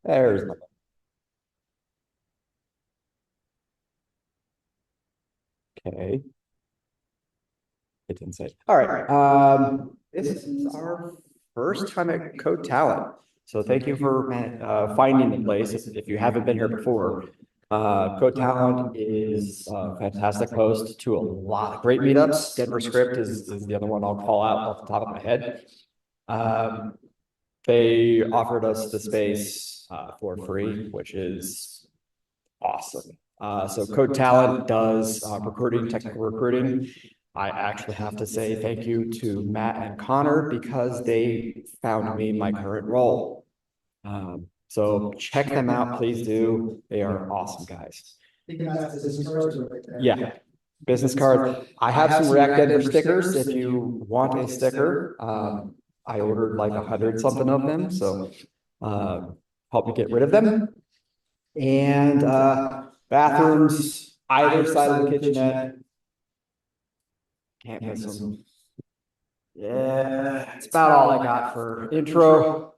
There's my. Okay. It didn't say. All right. This is our first time at Code Talent. So thank you for finding the place if you haven't been here before. Code Talent is a fantastic host to a lot of great meetups. Denver Script is the other one I'll call out off the top of my head. They offered us the space for free, which is awesome. So Code Talent does recruiting, technical recruiting. I actually have to say thank you to Matt and Connor because they found me my current role. So check them out, please do. They are awesome guys. Yeah, business cards. I have some React Denver stickers if you want a sticker. I ordered like 100 something of them, so help me get rid of them. And bathrooms either side of the kitchenette. Can't miss them. Yeah, it's about all I got for intro.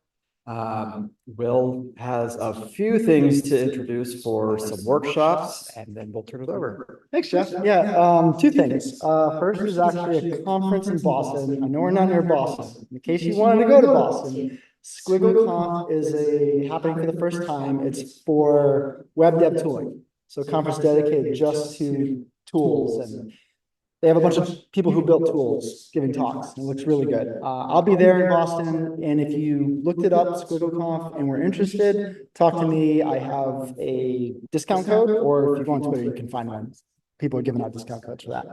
Will has a few things to introduce for some workshops, and then we'll turn it over. Thanks, Jeff. Yeah, two things. First is actually a conference in Boston. I know we're not near Boston. In case you wanted to go to Boston, SquiggleConf is happening for the first time. It's for web dev tooling. So a conference dedicated just to tools, and they have a bunch of people who built tools giving talks. It looks really good. I'll be there in Boston, and if you looked it up, SquiggleConf, and were interested, talk to me. I have a discount code, or if you go on Twitter, you can find one. People are giving out discount codes for that.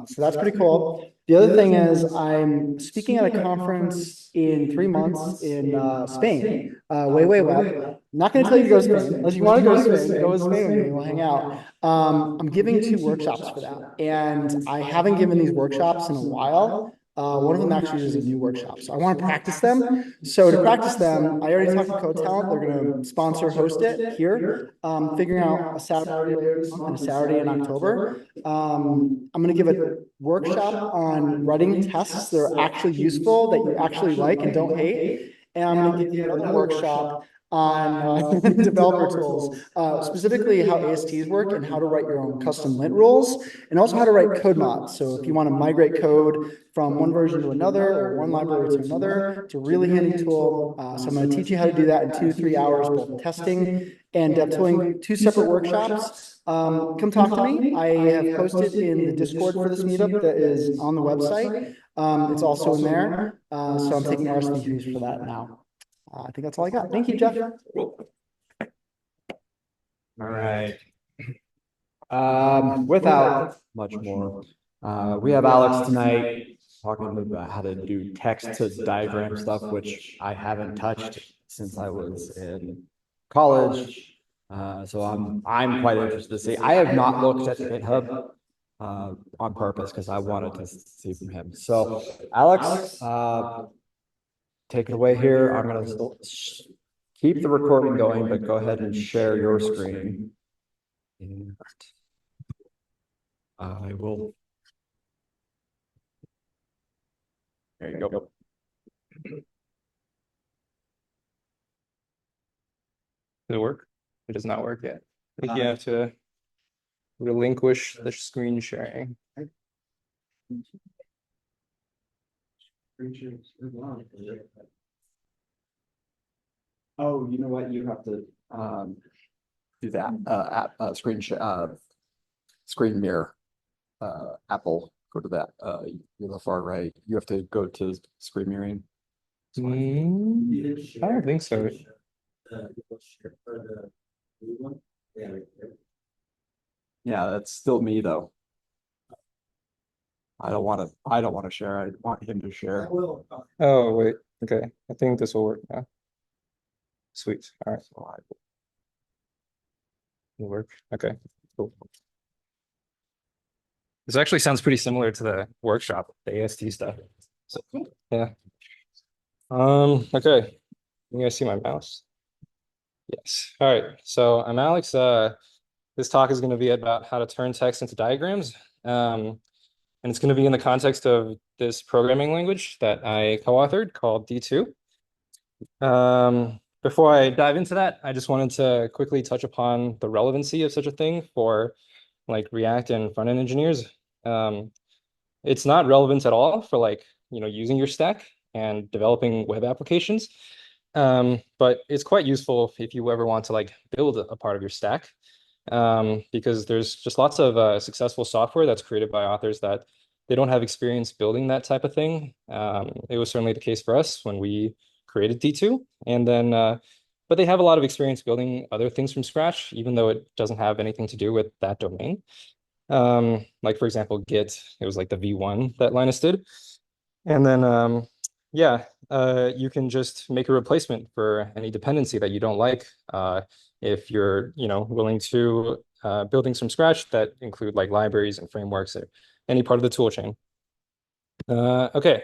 So that's pretty cool. The other thing is I'm speaking at a conference in 3 months in Spain, Way Web. I'm not going to tell you to go to Spain. Unless you want to go to Spain, go to Spain with me. We'll hang out. I'm giving 2 workshops for that. And I haven't given these workshops in a while. One of them actually is a new workshop. So I want to practice them. So to practice them, I already talked to Code Talent. They're going to sponsor, host it here. Figuring out a Saturday and a Saturday in October. I'm going to give a workshop on writing tests that are actually useful, that you actually like and don't hate. And I'm going to give you another workshop on developer tools, specifically how ASTs work and how to write your own custom lint rules, and also how to write code mods. So if you want to migrate code from one version to another or one library to another, it's a really handy tool. So I'm going to teach you how to do that in 2-3 hours, both testing and dev tooling, 2 separate workshops. Come talk to me. I have posted in the Discord for this meetup that is on the website. It's also in there. So I'm taking RSVPs for that now. I think that's all I got. Thank you, Jeff. All right. Without much more, we have Alex tonight talking about how to do text to diagram stuff, which I haven't touched since I was in college. So I'm quite interested to see. I have not looked at GitHub on purpose because I wanted to see from him. So Alex, take it away here. I'm going to keep the recording going, but go ahead and share your screen. And I will. There you go. Does it work? It does not work yet. I think you have to relinquish the screen sharing. Oh, you know what? You have to do that screen mirror. Apple, go to that. You're the far right. You have to go to screen mirroring. I don't think so. Yeah, that's still me though. I don't want to share. I want him to share. Oh, wait. Okay. I think this will work now. Sweet. All right. So It'll work. Okay. Cool. This actually sounds pretty similar to the workshop, the AST stuff. So, yeah. Okay. You guys see my mouse? Yes. All right. So I'm Alex. This talk is going to be about how to turn text into diagrams. And it's going to be in the context of this programming language that I co-authored called D2. before I dive into that, I just wanted to quickly touch upon the relevancy of such a thing for like React and front-end engineers. It's not relevant at all for like, using your stack and developing web applications. But it's quite useful if you ever want to like build a part of your stack. Because there's just lots of successful software that's created by authors that they don't have experience building that type of thing. It was certainly the case for us when we created D2. And then, but they have a lot of experience building other things from scratch, even though it doesn't have anything to do with that domain. Like for example, Git, it was like the V1 that Linus did. And then, yeah, you can just make a replacement for any dependency that you don't like. If you're, willing to build things from scratch that include like libraries and frameworks or any part of the tool chain. Okay,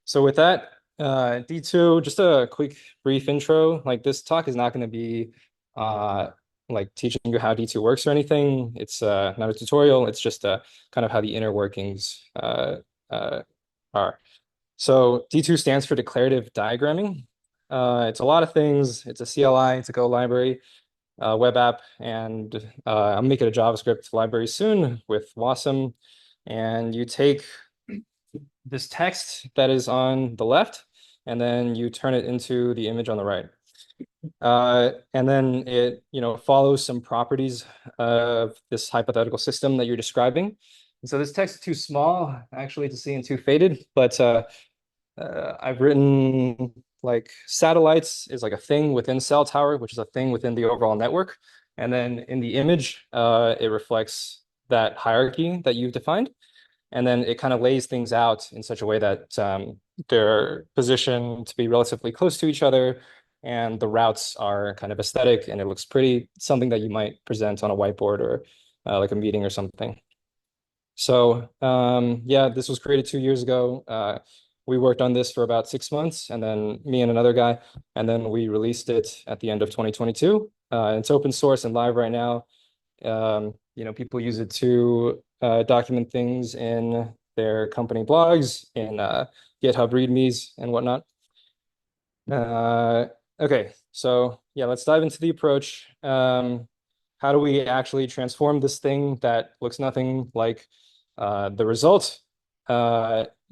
so with that, D2, just a quick brief intro. Like this talk is not going to be like teaching you how D2 works or anything. It's not a tutorial. It's just kind of how the inner workings are. So D2 stands for declarative diagramming. It's a lot of things. It's a CLI, it's a Go library, web app, and I'm making a JavaScript library soon with Wasm. And you take this text that is on the left, and then you turn it into the image on the right. And then it, follows some properties of this hypothetical system that you're describing. And so this text is too small actually to see and too faded, but I've written like satellites is like a thing within cell tower, which is a thing within the overall network. And then in the image, it reflects that hierarchy that you've defined. And then it kind of lays things out in such a way that they're positioned to be relatively close to each other. And the routes are kind of aesthetic and it looks pretty, something that you might present on a whiteboard or like a meeting or something. So yeah, this was created 2 years ago. We worked on this for about 6 months, and then me and another guy, and then we released it at the end of 2022. It's open source and live right now. People use it to document things in their company blogs, in GitHub READMEs and whatnot. Okay, so yeah, let's dive into the approach. How do we actually transform this thing that looks nothing like the result?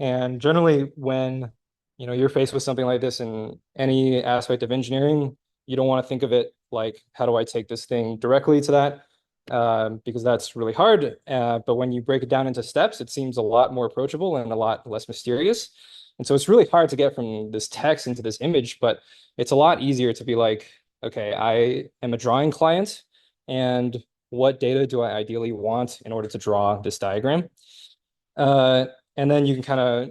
And generally, when you're faced with something like this in any aspect of engineering, you don't want to think of it like, how do I take this thing directly to that? Because that's really hard. But when you break it down into steps, it seems a lot more approachable and a lot less mysterious. And so it's really hard to get from this text into this image, but it's a lot easier to be like, okay, I am a drawing client, and what data do I ideally want in order to draw this diagram? And then you can kind of,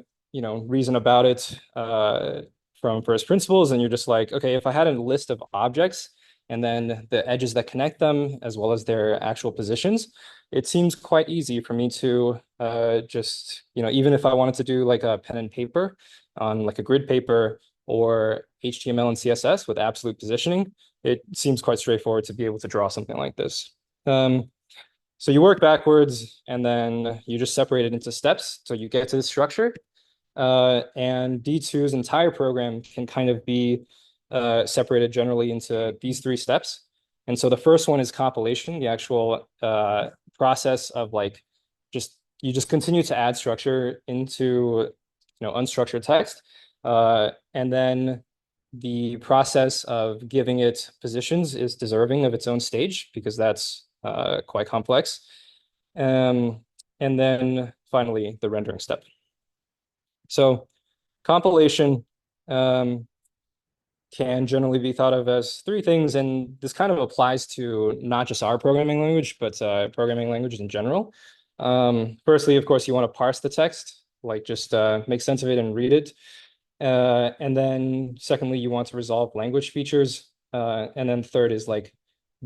reason about it from first principles, and you're just like, okay, if I had a list of objects and then the edges that connect them as well as their actual positions, it seems quite easy for me to just, even if I wanted to do like a pen and paper on like a grid paper or HTML and CSS with absolute positioning, it seems quite straightforward to be able to draw something like this. So you work backwards and then you just separate it into steps. So you get to the structure. And D2's entire program can kind of be separated generally into these 3 steps. And so the first one is compilation, the actual process of like you just continue to add structure into unstructured text. And then the process of giving it positions is deserving of its own stage because that's quite complex. And then finally, the rendering step. So compilation can generally be thought of as 3 things, and this kind of applies to not just our programming language, but programming languages in general. Firstly, of course, you want to parse the text, like just make sense of it and read it. And then secondly, you want to resolve language features. And then third is like,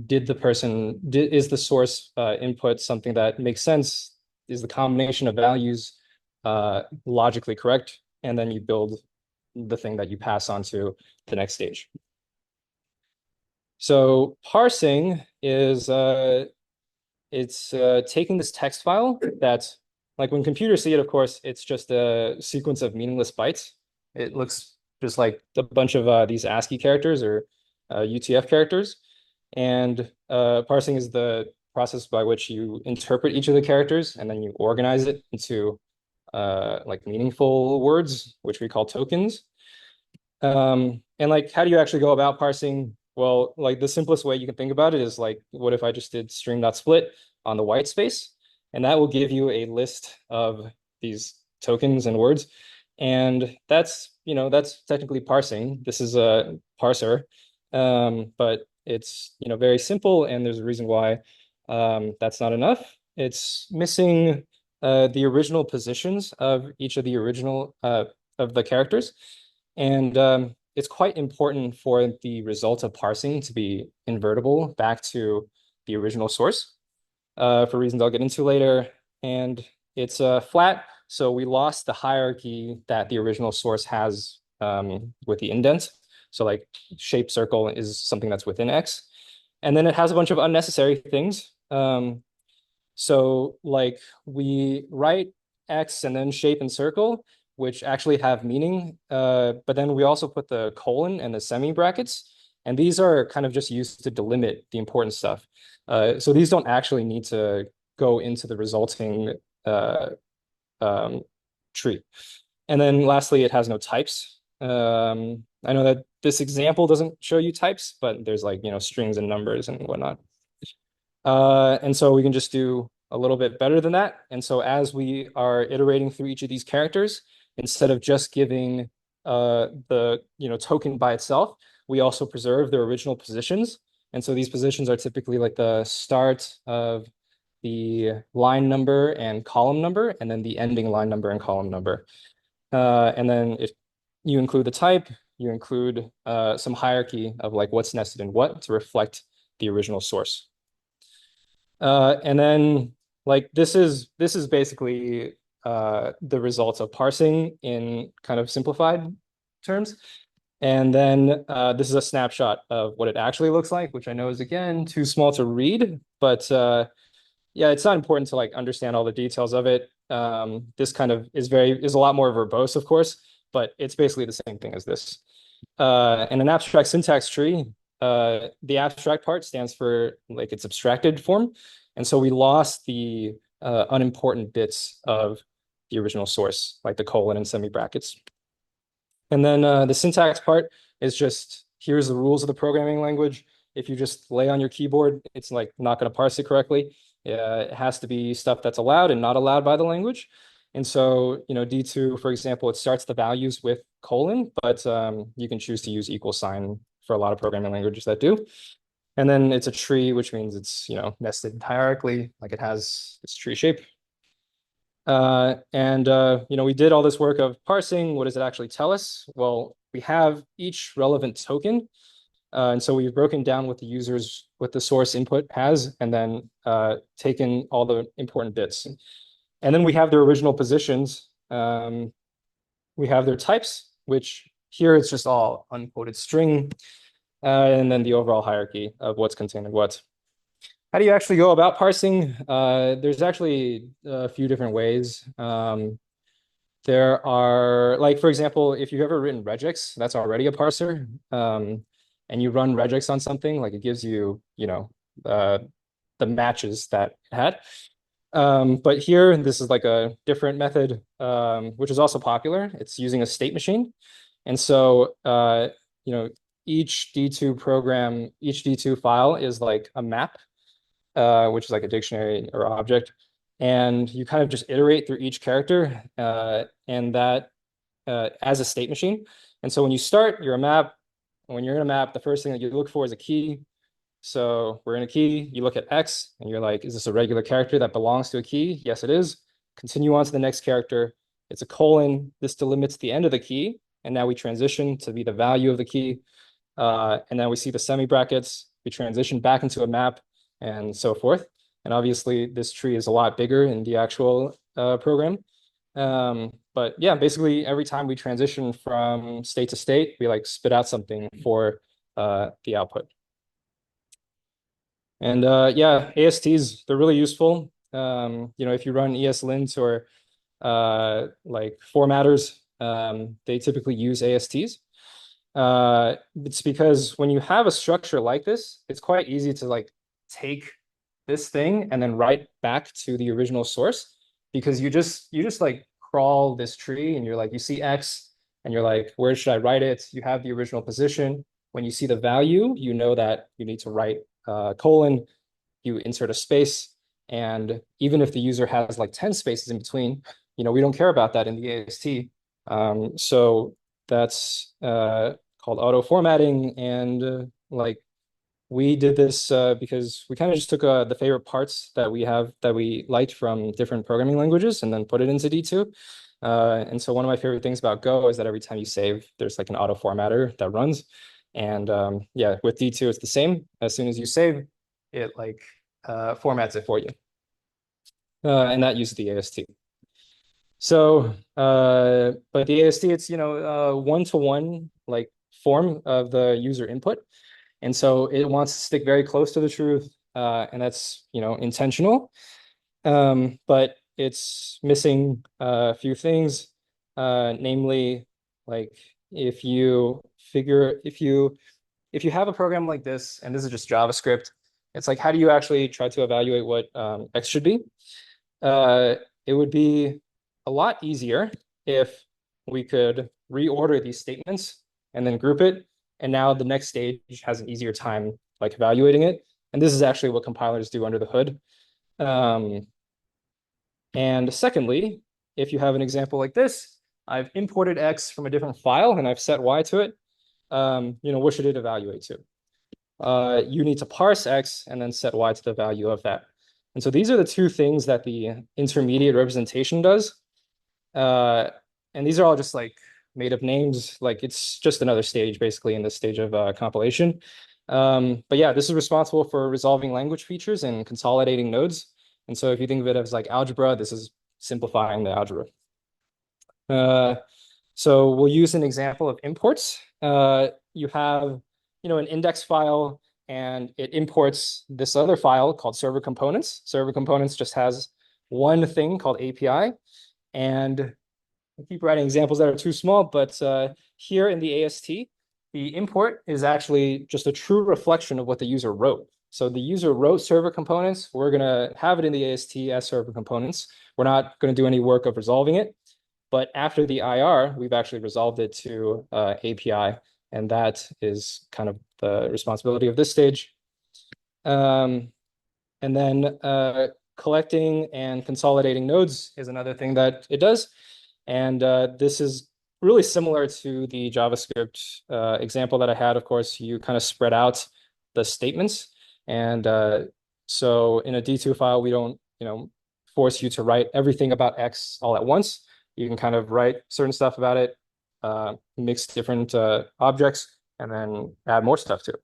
is the source input something that makes sense? Is the combination of values logically correct? And then you build the thing that you pass on to the next stage. So parsing is it's taking this text file that, like when computers see it, of course, it's just a sequence of meaningless bytes. It looks just like a bunch of these ASCII characters or UTF characters. And parsing is the process by which you interpret each of the characters and then you organize it into like meaningful words, which we call tokens. And like, how do you actually go about parsing? Well, like the simplest way you can think about it is like, what if I just did string.split on the white space? And that will give you a list of these tokens and words. And that's, that's technically parsing. This is a parser, but it's, very simple. And there's a reason why that's not enough. It's missing the original positions of each of the original of the characters. And it's quite important for the result of parsing to be invertible back to the original source for reasons I'll get into later. And it's flat, so we lost the hierarchy that the original source has with the indent. So like shape circle is something that's within X. And then it has a bunch of unnecessary things. So like we write X and then shape and circle, which actually have meaning. But then we also put the colon and the semi brackets. And these are kind of just used to delimit the important stuff. So these don't actually need to go into the resulting tree. And then lastly, it has no types. I know that this example doesn't show you types, but there's like, strings and numbers and whatnot. And so we can just do a little bit better than that. And so as we are iterating through each of these characters, instead of just giving the token by itself, we also preserve their original positions. And so these positions are typically like the start of the line number and column number, and then the ending line number and column number. And then if you include the type, you include some hierarchy of like what's nested in what to reflect the original source. And then like this is basically the results of parsing in kind of simplified terms. And then this is a snapshot of what it actually looks like, which I know is again too small to read, but yeah, it's not important to like understand all the details of it. This kind of is a lot more verbose, of course, but it's basically the same thing as this. And an abstract syntax tree, the abstract part stands for like its abstracted form. And so we lost the unimportant bits of the original source, like the colon and semi brackets. And then the syntax part is just, here's the rules of the programming language. If you just lay on your keyboard, it's like not going to parse it correctly. It has to be stuff that's allowed and not allowed by the language. And so, D2, for example, it starts the values with colon, but you can choose to use equal sign for a lot of programming languages that do. And then it's a tree, which means it's, nested hierarchically, like it has this tree shape. And we did all this work of parsing. What does it actually tell us? Well, we have each relevant token. And so we've broken down what the source input has, and then taken all the important bits. And then we have their original positions. We have their types, which here it's just all unquoted string, and then the overall hierarchy of what's contained in what. How do you actually go about parsing? There's actually a few different ways. There are, like, for example, if you've ever written regex, that's already a parser. And you run regex on something, like it gives you, the matches that it had. But here, this is like a different method, which is also popular. It's using a state machine. And so, each D2 file is like a map, which is like a dictionary or object. And you kind of just iterate through each character and that as a state machine. And so when you start, you're a map. When you're in a map, the first thing that you look for is a key. So we're in a key, you look at X and you're like, is this a regular character that belongs to a key? Yes, it is. Continue on to the next character. It's a colon. This delimits the end of the key. And now we transition to be the value of the key. And then we see the semi brackets. We transition back into a map and so forth. And obviously this tree is a lot bigger in the actual program. But yeah, basically every time we transition from state to state, we like spit out something for the output. And yeah, ASTs, they're really useful. If you run ESLint or like formatters, they typically use ASTs. It's because when you have a structure like this, it's quite easy to like take this thing and then write back to the original source, because you just like crawl this tree and you're like, you see X and you're like, where should I write it? You have the original position. When you see the value, you know that you need to write colon, you insert a space. And even if the user has like 10 spaces in between, we don't care about that in the AST. So that's called auto formatting. And like we did this because we kind of just took the favorite parts that we liked from different programming languages and then put it into D2. And so one of my favorite things about Go is that every time you save, there's like an auto formatter that runs. And yeah, with D2, it's the same. As soon as you save, it like formats it for you. And that uses the AST. So, but the AST, it's, one-to-one like form of the user input. And so it wants to stick very close to the truth. And that's, intentional. But it's missing a few things, namely, like if you have a program like this, and this is just JavaScript, it's like, how do you actually try to evaluate what X should be? It would be a lot easier if we could reorder these statements and then group it. And now the next stage has an easier time like evaluating it. And this is actually what compilers do under the hood. And secondly, if you have an example like this, I've imported X from a different file and I've set Y to it. What should it evaluate to? You need to parse X and then set Y to the value of that. And so these are the two things that the intermediate representation does. And these are all just like made up names. Like it's just another stage basically in this stage of compilation. But yeah, this is responsible for resolving language features and consolidating nodes. And so if you think of it as like algebra, this is simplifying the algebra. So we'll use an example of imports. You have, an index file and it imports this other file called server components. Server components just has one thing called API. And I keep writing examples that are too small, but here in the AST, the import is actually just a true reflection of what the user wrote. So the user wrote server components. We're going to have it in the AST as server components. We're not going to do any work of resolving it. But after the IR, we've actually resolved it to API. And that is kind of the responsibility of this stage. And then collecting and consolidating nodes is another thing that it does. And this is really similar to the JavaScript example that I had. Of course, you kind of spread out the statements. And so in a D2 file, we don't, force you to write everything about X all at once. You can kind of write certain stuff about it, mix different objects, and then add more stuff to it.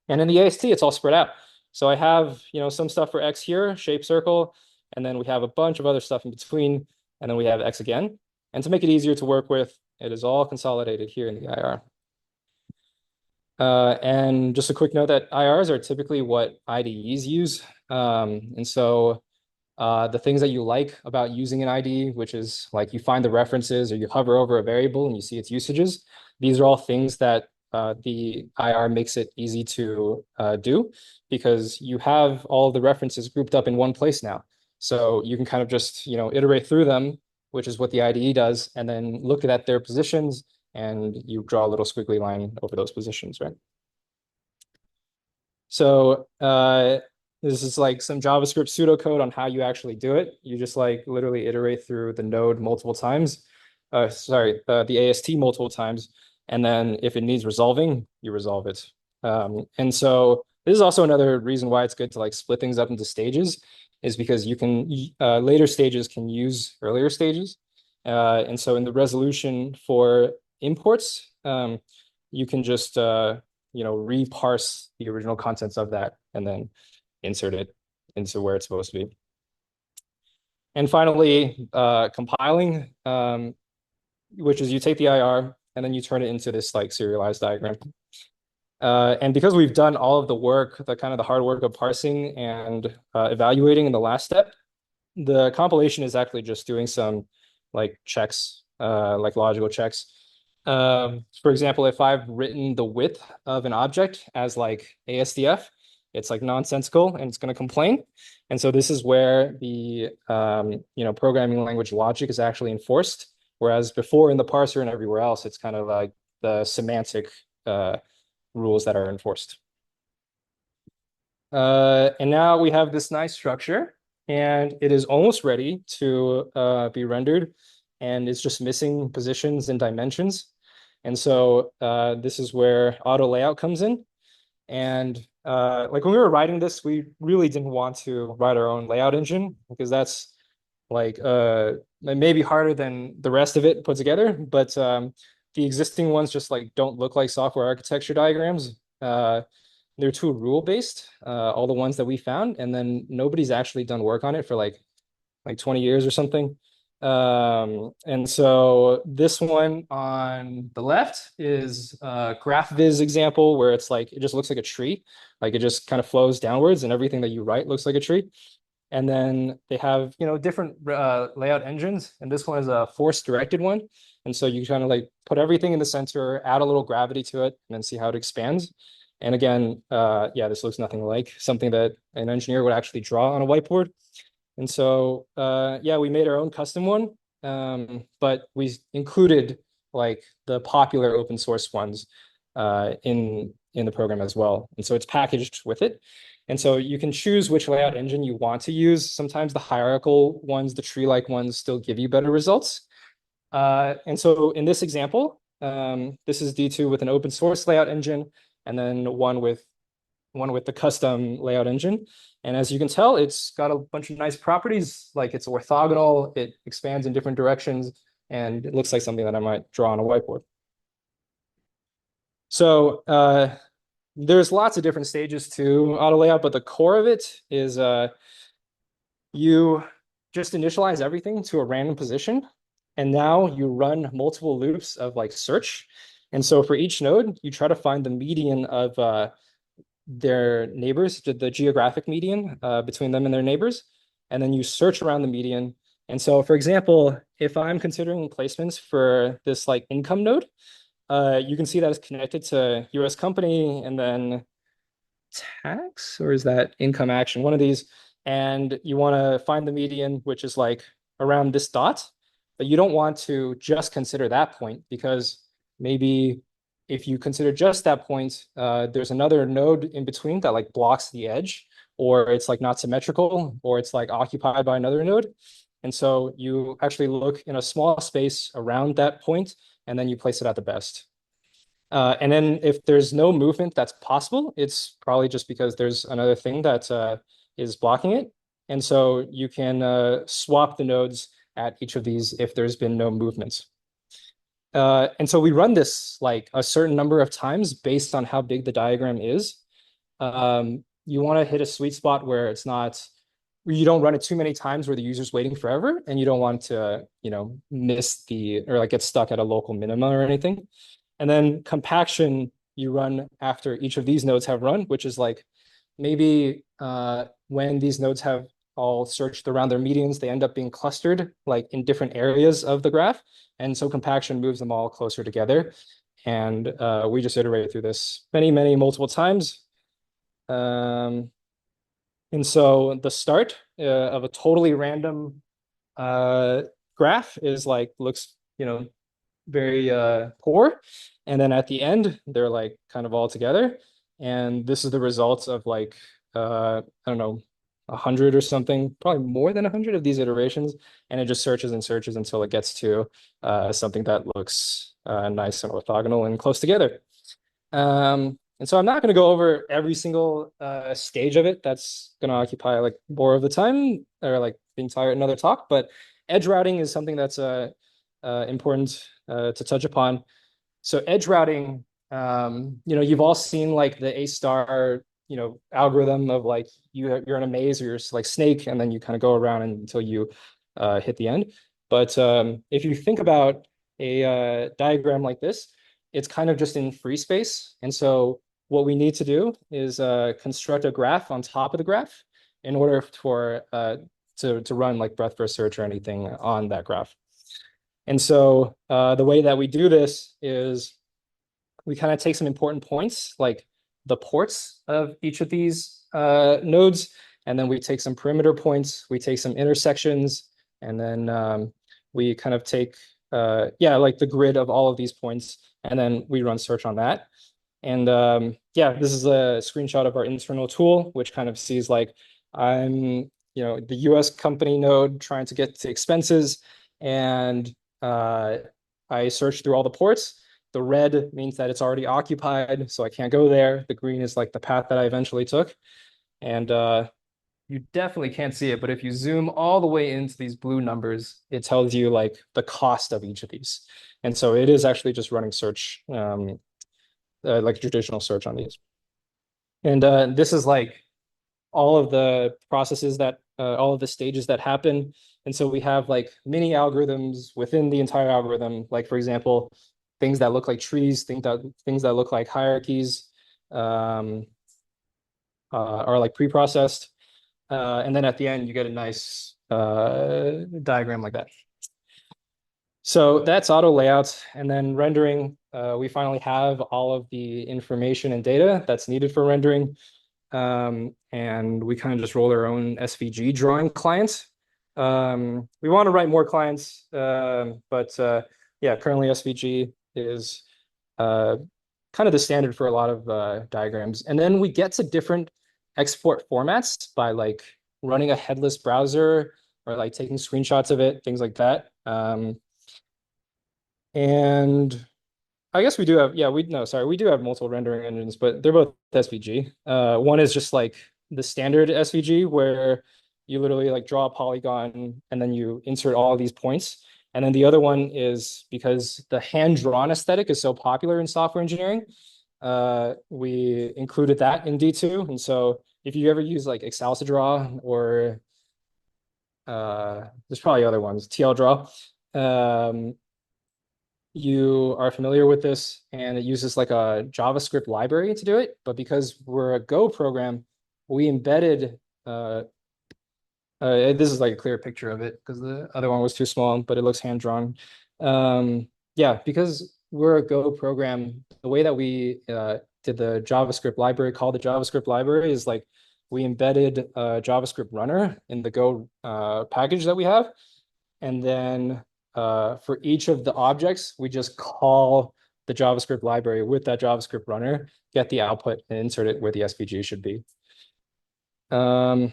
And in the AST, it's all spread out. So I have, some stuff for X here, shape circle, and then we have a bunch of other stuff in between, and then we have X again. And to make it easier to work with, it is all consolidated here in the IR. And just a quick note that IRs are typically what IDEs use. And so the things that you like about using an IDE, which is like you find the references or you hover over a variable and you see its usages, these are all things that the IR makes it easy to do, because you have all the references grouped up in one place now. So you can kind of just, iterate through them, which is what the IDE does, and then look at their positions and you draw a little squiggly line over those positions, right? So this is like some JavaScript pseudocode on how you actually do it. You just like literally iterate through the node multiple times. The AST multiple times. And then if it needs resolving, you resolve it. And so this is also another reason why it's good to like split things up into stages, is because you can later stages can use earlier stages. And so in the resolution for imports, you can just reparse the original contents of that and then insert it into where it's supposed to be. And finally, compiling, which is you take the IR and then you turn it into this like serialized diagram. And because we've done all of the work, the kind of the hard work of parsing and evaluating in the last step, the compilation is actually just doing some like checks, like logical checks. For example, if I've written the width of an object as like ASDF, it's like nonsensical and it's going to complain. And so this is where the programming language logic is actually enforced. Whereas before in the parser and everywhere else, it's kind of like the semantic rules that are enforced. And now we have this nice structure, and it is almost ready to be rendered, and it's just missing positions and dimensions. And so this is where auto layout comes in. And like when we were writing this, we really didn't want to write our own layout engine because that's like maybe harder than the rest of it put together. But the existing ones just like don't look like software architecture diagrams. They're too rule based, all the ones that we found, and then nobody's actually done work on it for like 20 years or something. And so this one on the left is a GraphViz example where it's like it just looks like a tree, like it just kind of flows downwards, and everything that you write looks like a tree. And then they have different layout engines, and this one is a force directed one. And so you kind of like put everything in the center, add a little gravity to it, and then see how it expands. And again, yeah, this looks nothing like something that an engineer would actually draw on a whiteboard. And so, yeah, we made our own custom one, but we included like the popular open source ones in the program as well. And so it's packaged with it. And so you can choose which layout engine you want to use. Sometimes the hierarchical ones, the tree-like ones, still give you better results. And so in this example, this is D2 with an open source layout engine, and then one with the custom layout engine. And as you can tell, it's got a bunch of nice properties, like it's orthogonal, it expands in different directions, and it looks like something that I might draw on a whiteboard. So there's lots of different stages to auto layout, but the core of it is you just initialize everything to a random position, and now you run multiple loops of like search. And so for each node, you try to find the median of their neighbors, the geographic median between them and their neighbors, and then you search around the median. And so, for example, if I'm considering placements for this like income node, you can see that it's connected to US company and then tax, or is that income action? One of these. And you want to find the median, which is like around this dot, but you don't want to just consider that point because maybe if you consider just that point, there's another node in between that like blocks the edge, or it's like not symmetrical, or it's like occupied by another node. And so you actually look in a small space around that point, and then you place it at the best. And then if there's no movement that's possible, it's probably just because there's another thing that is blocking it. And so you can swap the nodes at each of these if there's been no movements. And so we run this like a certain number of times based on how big the diagram is. You want to hit a sweet spot where it's not, you don't run it too many times where the user's waiting forever, and you don't want to, miss or like get stuck at a local minima or anything. And then compaction, you run after each of these nodes have run, which is like maybe when these nodes have all searched around their medians, they end up being clustered like in different areas of the graph. And so compaction moves them all closer together. And we just iterate through this many, multiple times. And so the start of a totally random graph is like, looks, very poor. And then at the end, they're like kind of all together. And this is the results of like, I don't know, 100 or something, probably more than 100 of these iterations. And it just searches and searches until it gets to something that looks nice and orthogonal and close together. And so I'm not going to go over every single stage of it. That's going to occupy like more of the time, or like the entire another talk. But edge routing is something that's important to touch upon. So edge routing, you've all seen like the A star, algorithm of like you're in a maze or you're like snake, and then you kind of go around until you hit the end. But if you think about a diagram like this, it's kind of just in free space. And so what we need to do is construct a graph on top of the graph in order for to run like breadth first search or anything on that graph. And so the way that we do this is we kind of take some important points, like the ports of each of these nodes, and then we take some perimeter points, we take some intersections, and then we kind of take, like the grid of all of these points, and then we run search on that. And this is a screenshot of our internal tool, which kind of sees like I'm, the US company node trying to get to expenses, and I search through all the ports. The red means that it's already occupied, so I can't go there. The green is like the path that I eventually took. And you definitely can't see it, but if you zoom all the way into these blue numbers, it tells you like the cost of each of these. And so it is actually just running search, like traditional search on these. And this is like all of the processes that, all of the stages that happen. And so we have like mini algorithms within the entire algorithm. Like for example, things that look like trees, things that look like hierarchies are like pre-processed. And then at the end, you get a nice diagram like that. So that's auto layouts. And then rendering, we finally have all of the information and data that's needed for rendering. And we kind of just roll our own SVG drawing client. We want to write more clients, but currently SVG is kind of the standard for a lot of diagrams. And then we get to different export formats by like running a headless browser or like taking screenshots of it, things like that. And I guess we do have, we do have multiple rendering engines, but they're both SVG. One is just like the standard SVG where you literally like draw a polygon and then you insert all of these points. And then the other one is because the hand-drawn aesthetic is so popular in software engineering, we included that in D2. And so if you ever use like Excelsior or there's probably other ones, TL Draw, you are familiar with this, and it uses like a JavaScript library to do it. But because we're a Go program, we embedded, this is like a clear picture of it because the other one was too small, but it looks hand-drawn. Because we're a Go program, the way that we did the JavaScript library, called the JavaScript library, is like we embedded a JavaScript runner in the Go package that we have. And then for each of the objects, we just call the JavaScript library with that JavaScript runner, get the output, and insert it where the SVG should be. And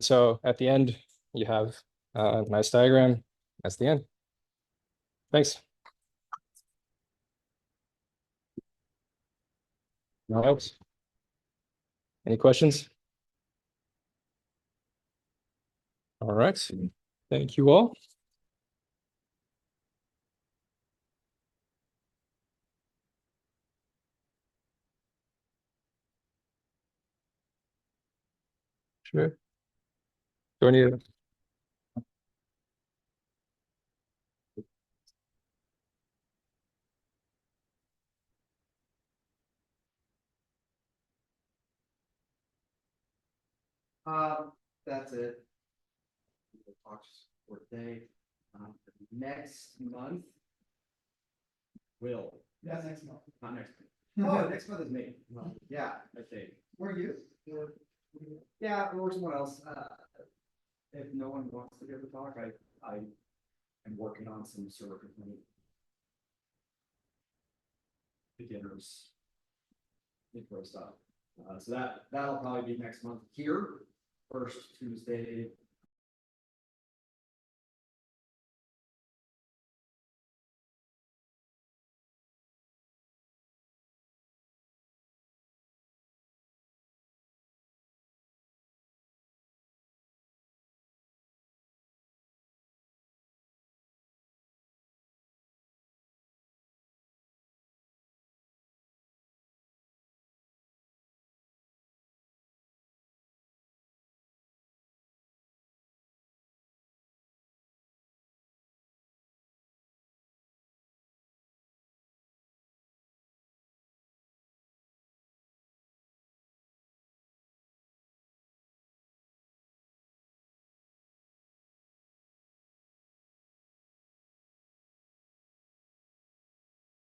so at the end, you have a nice diagram. That's the end. Thanks. No helps. Any questions? All right. Thank you all. Sure. Do I need to? That's it. The talks for today. Next month will. That's next month. Not next month. Oh, next month is May. Well, yeah, I think. Where are you? Yeah, or someone else. If no one wants to give the talk, I am working on some sort of beginners intro stuff. So that'll probably be next month here, first Tuesday